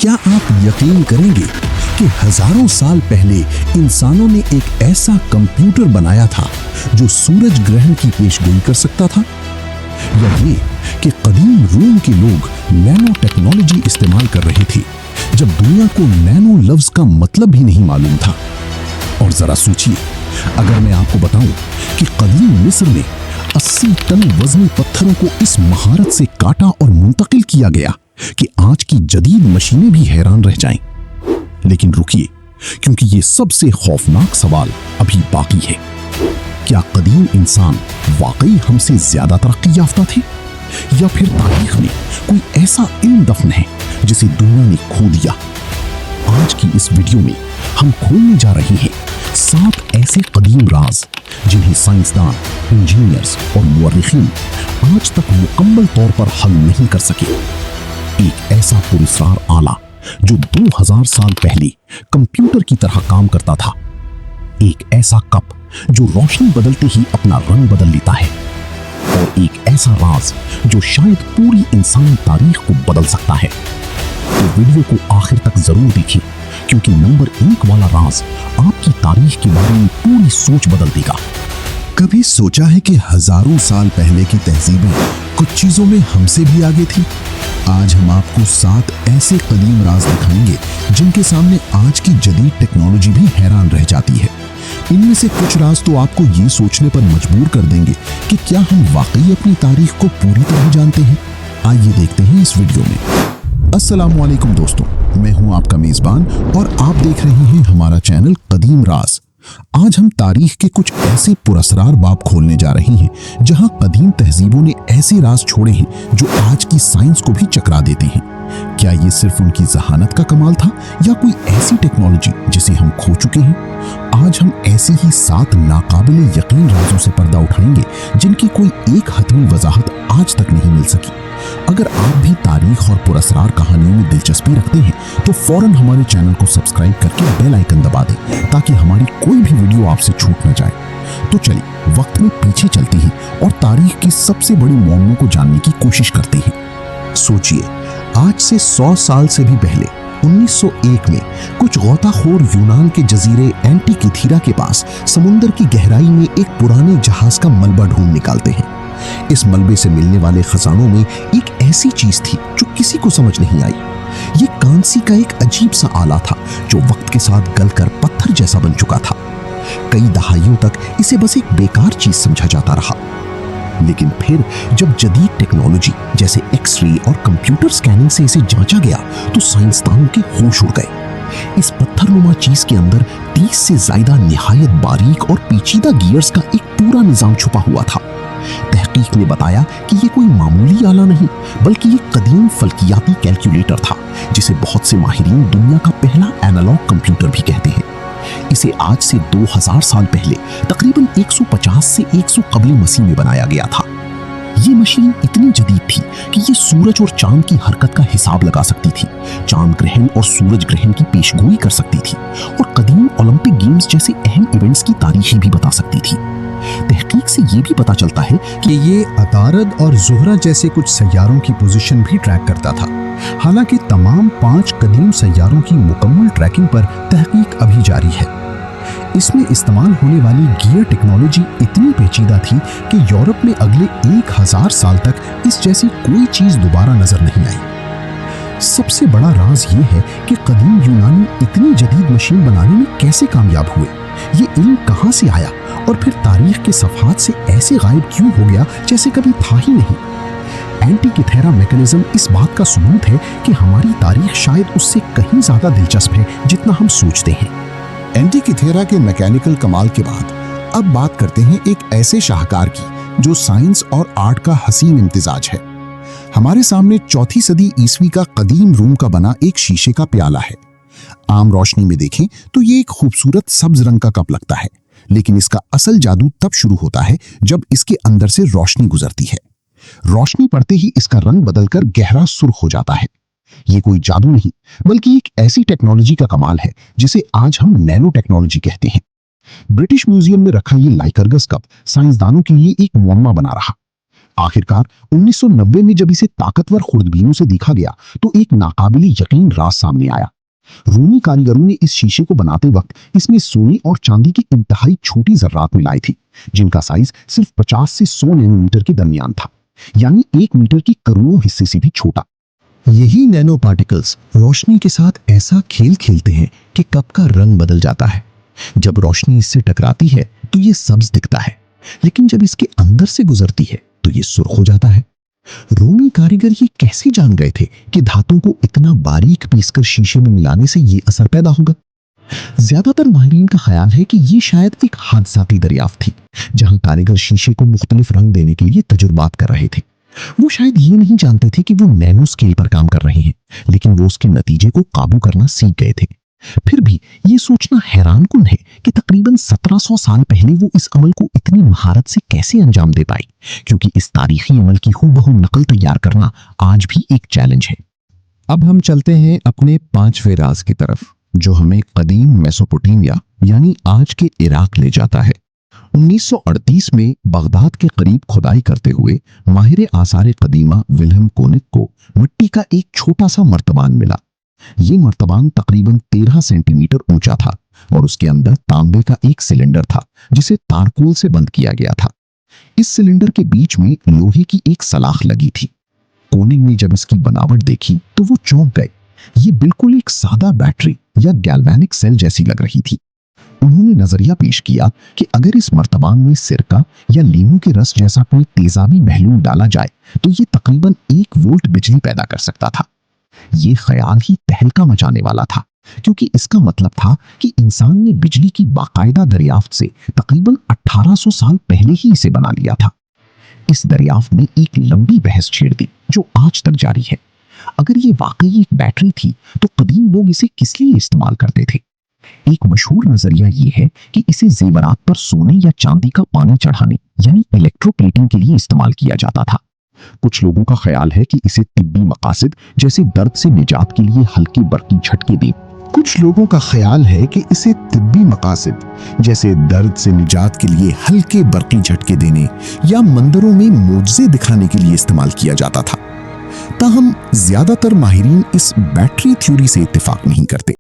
क्या आप यकीन करेंगे कि हजारों साल पहले इंसानों ने एक ऐसा कंप्यूटर बनाया था जो सूरज ग्रहण की पेशगोई कर सकता था? या ये कि कदीम रोम के लोग नैनो टेक्नोलॉजी इस्तेमाल कर रहे थे जब दुनिया को नैनो लफ्ज का मतलब भी नहीं मालूम था। और जरा सोचिए, अगर मैं आपको बताऊं कि कदीम मिस्र में 80 टन वजनी पत्थरों को इस महारत से काटा और मुंतकिल किया गया कि आज की जदीद मशीनें भी हैरान रह जाएं। लेकिन रुकिए, क्योंकि ये सबसे खौफनाक सवाल अभी बाकी है। क्या कदीम इंसान वाकई हमसे ज्यादा तरक्की याफ्ता थे, या फिर तारीख में कोई ऐसा इल्म दफन है जिसे दुनिया ने खो दिया? आज की इस वीडियो में हम खोलने जा रहे हैं 7 ऐसे कदीम राज जिन्हें साइंसदान, इंजीनियर्स और मुअर्रिखीन आज तक मुकम्मल तौर पर हल नहीं कर सके। एक ऐसा पुरस्कार आला जो 2000 साल पहले कंप्यूटर की तरह काम करता था। एक ऐसा कप जो रोशनी बदलते ही अपना रंग बदल लेता है। और एक ऐसा राज जो शायद पूरी इंसानी तारीख को बदल सकता है। तो वीडियो को आखिर तक जरूर देखें, क्योंकि नंबर 1 वाला राज आपकी तारीख के बारे में पूरी सोच बदल देगा। कभी सोचा है कि हजारों साल पहले की तहजीबें कुछ चीजों में हमसे भी आगे थी? आज हम आपको 7 ऐसे कदीम राज दिखाएंगे जिनके सामने आज की जदीद टेक्नोलॉजी भी हैरान रह जाती है। इनमें से कुछ राज तो आपको ये सोचने पर मजबूर कर देंगे कि क्या हम वाकई अपनी तारीख को पूरी तरह जानते हैं। आइए देखते हैं इस वीडियो में। अस्सलामुअलैकुम दोस्तों, मैं हूं आपका मेजबान और आप देख रहे हैं हमारा चैनल कदीम राज। आज हम तारीख के कुछ ऐसे पुरस्कार बाब खोलने जा रहे हैं जहां कदीम तहजीबों ने ऐसे राज छोड़े हैं जो आज की साइंस को भी चकरा देते हैं। क्या ये सिर्फ उनकी जहानत का कमाल था, या कोई ऐसी टेक्नोलॉजी जिसे हम खो चुके हैं? आज हम ऐसे ही 7 नाकाबिले यकीन राजों से पर्दा उठाएंगे जिनकी कोई एक हतमी वजाहत आज तक नहीं मिल सकी। अगर आप भी तारीख और पुरस्कार कहानियों में दिलचस्पी रखते हैं तो फौरन हमारे चैनल को सब्सक्राइब करके बेल आइकन दबा दें ताकि हमारी कोई भी वीडियो आपसे छूट न जाए। तो चलिए वक्त में पीछे चलते हैं और तारीख की सबसे बड़ी मौमों को जानने की कोशिश करते हैं। सोचिए, आज से 100 साल से भी पहले 1901 में कुछ गोताखोर यूनान के जजीरे एंटीकीथीरा के पास समुद्र की गहराई में एक पुराने जहाज का मलबा ढूंढ निकालते हैं। इस मलबे से मिलने वाले खजानों में एक ऐसी चीज थी जो किसी को समझ नहीं आई। ये कांसी का एक अजीब सा आला था जो वक्त के साथ गलकर पत्थर जैसा बन चुका था। कई दहाइयों तक इसे बस एक बेकार चीज समझा जाता रहा। लेकिन फिर जब जदीद टेक्नोलॉजी जैसे एक्स-रे और कंप्यूटर स्कैनिंग से इसे जांचा गया तो साइंसदानों के होश उड़ गए। इस पत्थरनुमा चीज के अंदर 30 से ज्यादा निहायत बारीक और पेचीदा गियर्स का एक पूरा निजाम छुपा हुआ था। तहकीक ने बताया कि ये कोई मामूली आला नहीं, बल्कि ये कदीम फल्कियाती कैलकुलेटर था जिसे बहुत से माहिरीन दुनिया का पहला एनालॉग कंप्यूटर भी कहते हैं। इसे आज से 2000 साल पहले तकरीबन 150 से 100 कबल मसीह में बनाया गया था। ये मशीन इतनी जदीद थी कि ये सूरज और चांद की हरकत का हिसाब लगा सकती थी, चांद ग्रहण और सूरज ग्रहण की पेशगोई कर सकती थी और कदीम ओलंपिक गेम्स जैसे अहम इवेंट्स की तारीखें भी बता सकती थी। तहकीक से ये भी पता चलता है कि ये अतारद और ज़ुहरा जैसे कुछ सैयारों की पोजीशन भी ट्रैक करता था। हालांकि तमाम 5 कदीम सैयारों की मुकम्मल ट्रैकिंग पर तहकीक अभी जारी है। इसमें इस्तेमाल होने वाली गियर टेक्नोलॉजी इतनी पेचीदा थी कि यूरोप में अगले 1000 साल तक इस जैसी कोई चीज दोबारा नजर नहीं आई। सबसे बड़ा राज ये है कि कदीम यूनानी इतनी जदीद मशीन बनाने में कैसे कामयाब हुए। ये इल्म कहां से आया और फिर तारीख के सफहात से ऐसे गायब क्यों हो गया जैसे कभी था ही नहीं। एंटीकीथेरा मैकेनिज्म इस बात का सबूत है कि हमारी तारीख शायद उससे कहीं ज्यादा दिलचस्प है जितना हम सोचते हैं। एंटीकीथेरा के मैकेनिकल कमाल के बाद अब बात करते हैं एक ऐसे शाहकार की जो साइंस और आर्ट का हसीन इम्तिजाज है। हमारे सामने 4वीं सदी ईस्वी का कदीम रोम का बना एक शीशे का प्याला है। आम रोशनी में देखें तो ये एक खूबसूरत सब्ज रंग का कप लगता है, लेकिन इसका असल जादू तब शुरू होता है जब इसके अंदर से रोशनी गुजरती है। रोशनी पड़ते ही इसका रंग बदलकर गहरा सुर्ख हो जाता है। ये कोई जादू नहीं, बल्कि एक ऐसी टेक्नोलॉजी का कमाल है जिसे आज हम नैनो टेक्नोलॉजी कहते हैं। ब्रिटिश म्यूजियम में रखा ये लाइकर्गस कप साइंसदानों के लिए एक मुअम्मा बना रहा। आखिरकार 1990 में जब इसे ताकतवर खुर्दबीनों से देखा गया तो एक नाकाबिले यकीन राज सामने आया। रोमी कारीगरों ने इस शीशे को बनाते वक्त इसमें सोने और चांदी की इंतहाई छोटी जर्रात मिलाई थी, जिनका साइज सिर्फ 50 से 100 नैनोमीटर के दरमियान था, यानी 1 मीटर की करोड़ों हिस्से से भी छोटा। यही नैनो पार्टिकल्स रोशनी के साथ ऐसा खेल खेलते हैं कि कप का रंग बदल जाता है। जब रोशनी इससे टकराती है तो ये सब्ज दिखता है, लेकिन जब इसके अंदर से गुजरती है तो ये सुर्ख हो जाता है। रोमी कारीगर ये कैसे जान गए थे कि धातु को इतना बारीक पीसकर शीशे में मिलाने से ये असर पैदा होगा? ज्यादातर माहिरीन का ख्याल है कि ये शायद एक हादसाती दरियाफ्त थी, जहां कारीगर शीशे को मुख्तलिफ रंग देने के लिए तजुर्बात कर रहे थे। वो शायद ये नहीं जानते थे कि वो नैनो स्केल पर काम कर रहे हैं, लेकिन वो उसके नतीजे को काबू करना सीख गए थे। फिर भी ये सोचना हैरानकुन है कि तकरीबन 1700 साल पहले वो इस अमल को इतनी महारत से कैसे अंजाम दे पाई, क्योंकि इस तारीखी अमल की हूबहू नकल तैयार करना आज भी एक चैलेंज है। अब हम चलते हैं अपने 5वें राज की तरफ, जो हमें कदीम मेसोपोटामिया यानी आज के इराक ले जाता है। 1938 में बगदाद के करीब खुदाई करते हुए माहिर आसार कदीमा विल्हेम कोनिक को मिट्टी का एक छोटा सा मर्तबान मिला। ये मर्तबान तकरीबन 13 सेंटीमीटर ऊंचा था और उसके अंदर तांबे का एक सिलेंडर था जिसे तारकोल से बंद किया गया था। इस सिलेंडर के बीच में लोहे की एक सलाख लगी थी। कोनिक ने जब इसकी बनावट देखी तो वो चौंक गए। ये बिल्कुल एक सादा बैटरी या गैल्वेनिक सेल जैसी लग रही थी। उन्होंने नजरिया पेश किया कि अगर इस मर्तबान में सिरका या लीमू के रस जैसा कोई तेजाबी महलूल डाला जाए तो ये तकरीबन 1 वोल्ट बिजली पैदा कर सकता था। ये ख्याल ही तहलका मचाने वाला था, क्योंकि इसका मतलब था कि इंसान ने बिजली की बाकायदा दरियाफ्त से तकरीबन 1800 साल पहले ही इसे बना लिया था। इस दरियाफ्त ने एक लंबी बहस छेड़ दी जो आज तक जारी है। अगर ये वाकई एक बैटरी थी तो कदीम लोग इसे किस लिए इस्तेमाल करते थे? एक मशहूर नजरिया ये है कि इसे जेवरात पर सोने या चांदी का पानी चढ़ाने यानी इलेक्ट्रोप्लेटिंग के लिए इस्तेमाल किया जाता था। कुछ लोगों का ख्याल है कि इसे तिब्बी मकासद जैसे दर्द से निजात के लिए हल्के बरकी झटके दे कुछ लोगों का ख्याल है कि इसे तिब्बी मकासद जैसे दर्द से निजात के लिए हल्के बरकी झटके देने या मंदिरों में मोजज़े दिखाने के लिए इस्तेमाल किया जाता था। ताहम ज्यादातर माहिरीन इस बैटरी थ्योरी से इत्तेफाक नहीं करते।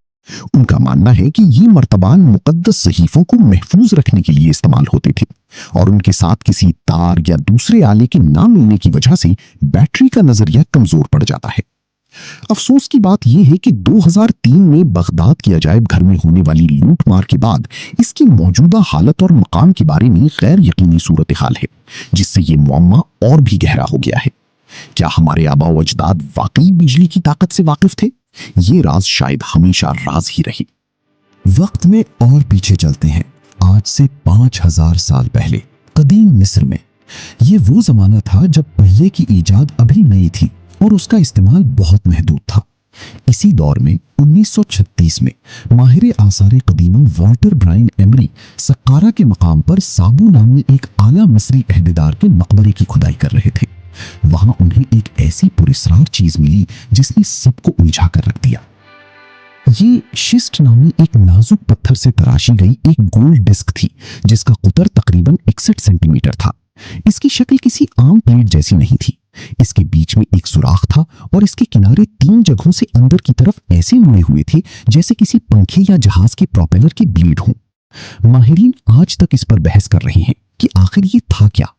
उनका मानना है कि ये मर्तबान मुकद्दस सहीफों को महफूज रखने के लिए इस्तेमाल होते थे और उनके साथ किसी तार या दूसरे आले के ना मिलने की वजह से बैटरी का नजरिया कमजोर पड़ जाता है। अफसोस की बात यह है कि 2003 में बगदाद के अजायब घर में होने वाली लूटमार के बाद इसकी मौजूदा हालत और मकाम के बारे में गैर यकीनी सूरत हाल है, जिससे ये मुअम्मा और भी गहरा हो गया है। क्या हमारे आबा व अजदाद वाकई बिजली की ताकत से वाकिफ थे? ये राज शायद हमेशा राज ही रही। वक्त में और पीछे चलते हैं, आज से 5000 साल पहले कदीम मिस्र में। ये वो जमाना था जब पहिए की ईजाद अभी नई थी और उसका इस्तेमाल बहुत महदूद था। इसी दौर में 1936 में माहिर आसार कदीमा वॉल्टर ब्रायन एमरी सक्कारा के मकाम पर साबू नामी एक आला मिस्री अहदेदार के मकबरे की खुदाई कर रहे थे। वहां उन्हें एक ऐसी पुरस्रार चीज मिली जिसने सबको उलझा कर रख दिया। ये शिस्ट नामी एक नाजुक पत्थर से तराशी गई एक गोल डिस्क थी जिसका कुतर तकरीबन 61 सेंटीमीटर था। इसकी शक्ल किसी आम प्लेट जैसी नहीं थी। इसके बीच में एक सुराख था और इसके किनारे 3 जगहों से अंदर की तरफ ऐसे मुड़े हुए थे जैसे किसी पंखे या जहाज के प्रोपेलर के ब्लेड हों। माहिरीन आज तक इस पर बहस कर रहे हैं कि आखिर ये था क्या।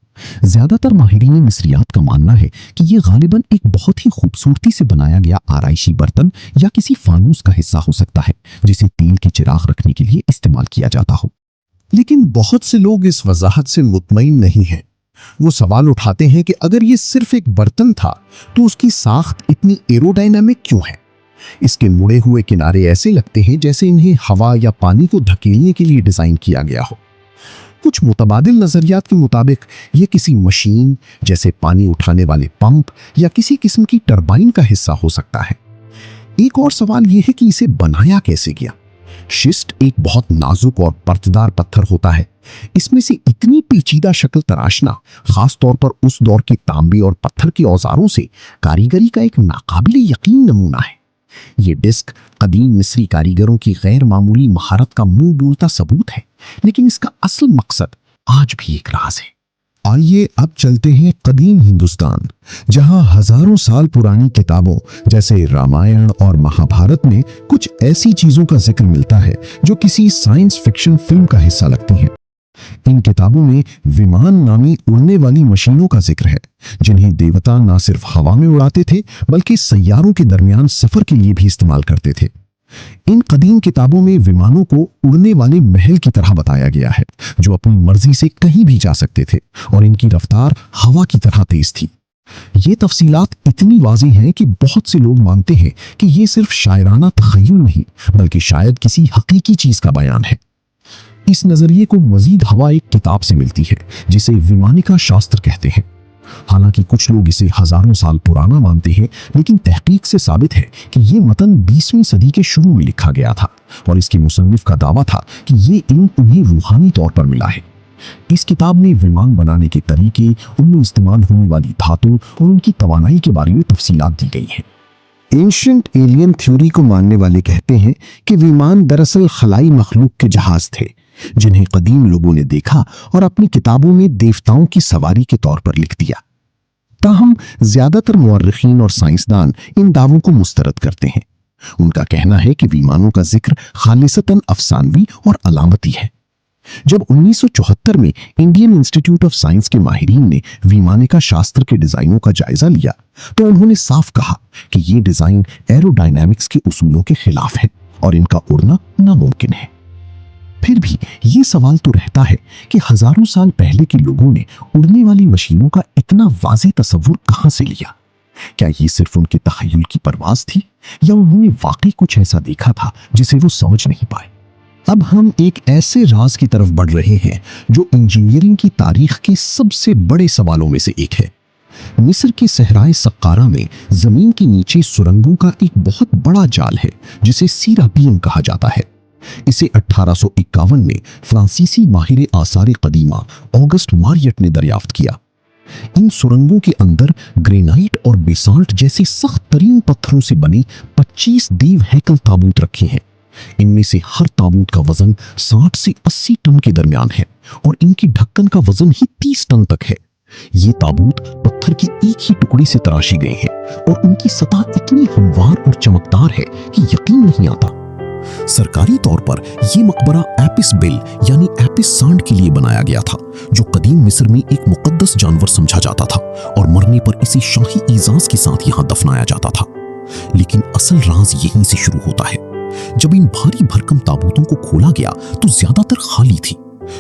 ज्यादातर माहिरीन मिस्रियात का मानना है कि ये गालिबन एक बहुत ही खूबसूरती से बनाया गया आराइशी बर्तन या किसी फानूस का हिस्सा हो सकता है जिसे तेल के चिराग रखने के लिए इस्तेमाल किया जाता हो। लेकिन बहुत से लोग इस वजाहत से मुतमईन नहीं हैं। वो सवाल उठाते हैं कि अगर ये सिर्फ एक बर्तन था तो उसकी साख्त इतनी एरोडायनामिक क्यों है? इसके मुड़े हुए किनारे ऐसे लगते हैं जैसे इन्हें हवा या पानी को धकेलने के लिए डिजाइन किया गया हो। कुछ मुतबादिल नजरियात के मुताबिक ये किसी मशीन जैसे पानी उठाने वाले पंप या किसी किस्म की टरबाइन का हिस्सा हो सकता है। एक और सवाल यह है कि इसे बनाया कैसे गया। शिस्ट एक बहुत नाजुक और परतदार पत्थर होता है। इसमें से इतनी पेचीदा शक्ल तराशना खास तौर पर उस दौर के तांबे और पत्थर के औजारों से कारीगरी का एक नाकाबिले यकीन नमूना है। ये डिस्क कदीम मिस्री कारीगरों की गैर मामूली महारत का मुंह बोलता सबूत है, लेकिन इसका असल मकसद आज भी एक राज है। आइए अब चलते हैं कदीम हिंदुस्तान, जहां हजारों साल पुरानी किताबों जैसे रामायण और महाभारत में कुछ ऐसी चीजों का जिक्र मिलता है जो किसी साइंस फिक्शन फिल्म का हिस्सा लगती हैं। इन किताबों में विमान नामी उड़ने वाली मशीनों का जिक्र है, जिन्हें देवता न सिर्फ हवा में उड़ाते थे बल्कि सैयारों के दरमियान सफर के लिए भी इस्तेमाल करते थे। इन कदीम किताबों में विमानों को उड़ने वाले महल की तरह बताया गया है, जो अपनी मर्जी से कहीं भी जा सकते थे और इनकी रफ्तार हवा की तरह तेज थी। ये तफसीलात इतनी वाज़ी हैं कि बहुत से लोग मानते हैं कि ये सिर्फ शायराना तख़य्युल नहीं बल्कि शायद किसी हकीकी चीज का बयान है। इस नजरिए को मजीद हवा एक किताब से मिलती है जिसे विमानिका शास्त्र कहते हैं। हालांकि कुछ लोग इसे हजारों साल पुराना मानते हैं, लेकिन तहकीक से साबित है कि ये मतन 20वीं सदी के शुरू में लिखा गया था और इसके मुसन्निफ का दावा था कि ये इल्म उन्हें रूहानी तौर पर मिला है। इस किताब में विमान बनाने के तरीके, उनमें इस्तेमाल होने वाली धातु और उनकी तवानाई के बारे में तफसीलात दी गई हैं। एंशिएंट एलियन थ्योरी को मानने वाले कहते हैं कि विमान दरअसल खलाई मखलूक के जहाज थे, जिन्हें कदीम लोगों ने देखा और अपनी किताबों में देवताओं की सवारी के तौर पर लिख दिया। ताहम ज्यादातर मुअर्रिखीन और साइंसदान इन दावों को मुस्तरद करते हैं। उनका कहना है कि विमानों का जिक्र खालिसतन अफसानवी और अलामती है। जब 1974 में इंडियन इंस्टीट्यूट ऑफ साइंस के माहिरीन ने विमानिका शास्त्र के डिजाइनों का जायजा लिया तो उन्होंने साफ कहा कि ये डिजाइन एरोडायनामिक्स के उसूलों के खिलाफ है और इनका उड़ना नामुमकिन है। फिर भी ये सवाल तो रहता है कि हजारों साल पहले के लोगों ने उड़ने वाली मशीनों का इतना वाज़ेह तस्वुर कहां से लिया? क्या ये सिर्फ उनके तख़य्युल की परवाज़ थी या उन्होंने वाकई कुछ ऐसा देखा था जिसे वो समझ नहीं पाए? अब हम एक ऐसे राज की तरफ बढ़ रहे हैं जो इंजीनियरिंग की तारीख के सबसे बड़े सवालों में से एक है। मिस्र के सहराए सक्कारा में जमीन के नीचे सुरंगों का एक बहुत बड़ा जाल है जिसे सीराबीम कहा जाता है। इसे 1851 में फ्रांसीसी माहिर आसार कदीमा ऑगस्ट मारियट ने दरियाफ्त किया। इन सुरंगों के अंदर ग्रेनाइट और बेसाल्ट जैसे सख्त तरीन पत्थरों से बने 25 देव हैकल ताबूत रखे हैं। इनमें से हर ताबूत का वजन 60 से 80 टन के दरमियान है और इनकी ढक्कन का वजन ही 30 टन तक है। ये ताबूत पत्थर के एक ही टुकड़े से तराशे गए हैं और उनकी सतह इतनी हमवार और चमकदार है कि यकीन नहीं आता। सरकारी तौर पर यह मकबरा एपिस बिल यानी एपिस सांड के लिए बनाया गया था, जो कदीम मिस्र में एक मुकद्दस जानवर समझा जाता था और मरने पर इसे शाही इजाज के साथ यहाँ दफनाया जाता था। लेकिन असल राज यहीं से शुरू होता है। जब इन भारी भरकम ताबूतों को खोला गया तो ज्यादातर खाली थी।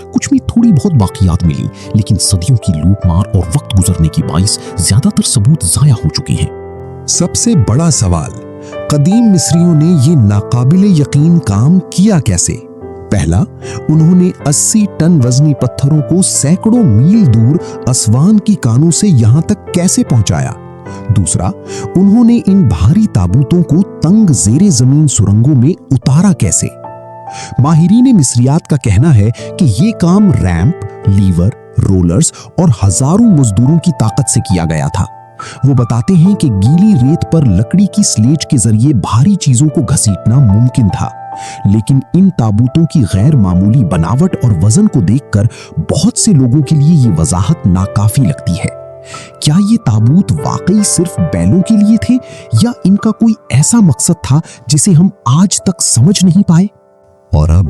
कुछ में थोड़ी बहुत बाकियात मिली, लेकिन सदियों की लूटमार और वक्त गुजरने की बाइस ज्यादातर सबूत जाया हो चुके हैं। सबसे बड़ा सवाल, कदीम मिस्रियों ने ये नाकाबिले यकीन काम किया कैसे? पहला, उन्होंने 80 टन वजनी पत्थरों को सैकड़ों मील दूर असवान की कानों से यहां तक कैसे पहुंचाया? दूसरा, उन्होंने इन भारी ताबूतों को तंग जेरे जमीन सुरंगों में उतारा कैसे? माहिरीन मिस्रियात का कहना है कि ये काम रैंप, लीवर, रोलर्स और हजारों मजदूरों की ताकत से किया गया था। वो बताते हैं कि गीली रेत पर लकड़ी की स्लेज के जरिए भारी चीजों को घसीटना मुमकिन था, लेकिन इन ताबूतों की गैर मामूली बनावट और वजन को देखकर बहुत से लोगों के लिए ये वजाहत नाकाफी लगती है। क्या ये ताबूत वाकई सिर्फ बैलों के लिए थे या इनका कोई ऐसा मकसद था जिसे हम आज तक समझ नहीं पाए? और अब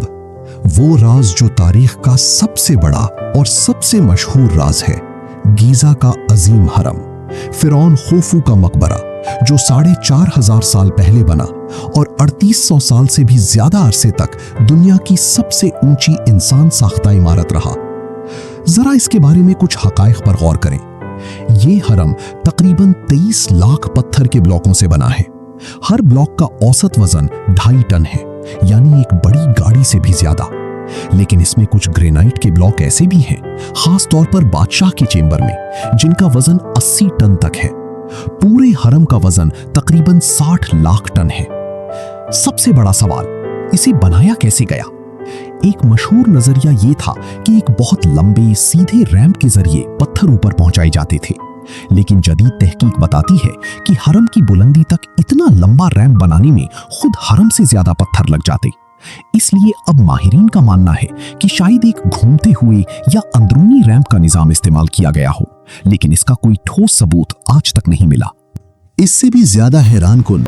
वो राज जो तारीख का सबसे बड़ा और सबसे मशहूर राज है, गीजा का अजीम हरम, फिरौन खोफू का मकबरा, जो 4,500 साल पहले बना और 3800 साल से भी ज्यादा अरसे तक दुनिया की सबसे ऊंची इंसान साख्ता इमारत रहा। जरा इसके बारे में कुछ हकाइक पर गौर करें। ये हरम तकरीबन 23 लाख पत्थर के ब्लॉकों से बना है। हर ब्लॉक का औसत वजन 2.5 टन है, यानी एक बड़ी गाड़ी से भी ज्यादा। लेकिन इसमें कुछ ग्रेनाइट के ब्लॉक ऐसे भी हैं, खास तौर पर बादशाह के चेंबर में, जिनका वजन 80 टन तक है। पूरे हरम का वजन तकरीबन 60 लाख टन है। सबसे बड़ा सवाल, इसे बनाया कैसे गया? एक मशहूर नजरिया यह था कि एक बहुत लंबे सीधे रैंप के जरिए पत्थर ऊपर पहुंचाए जाते थे, लेकिन जदीद तहकीक बताती है कि हरम की बुलंदी तक इतना लंबा रैंप बनाने में खुद हरम से ज्यादा पत्थर लग जाते। اس لیے اب ماہرین کا ماننا ہے کہ شاید ایک گھومتے ہوئے یا اندرونی ریمپ کا نظام استعمال کیا گیا ہو، لیکن اس کا کوئی ٹھوس ثبوت آج تک نہیں ملا۔ اس سے بھی زیادہ حیران کن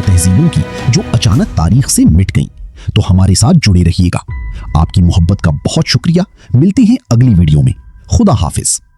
تہذیبوں کی جو اچانک تاریخ سے مٹ گئیں۔ تو ہمارے ساتھ جڑے رہیے گا۔ آپ کی محبت کا بہت شکریہ۔ ملتے ہیں اگلی ویڈیو میں۔ خدا حافظ۔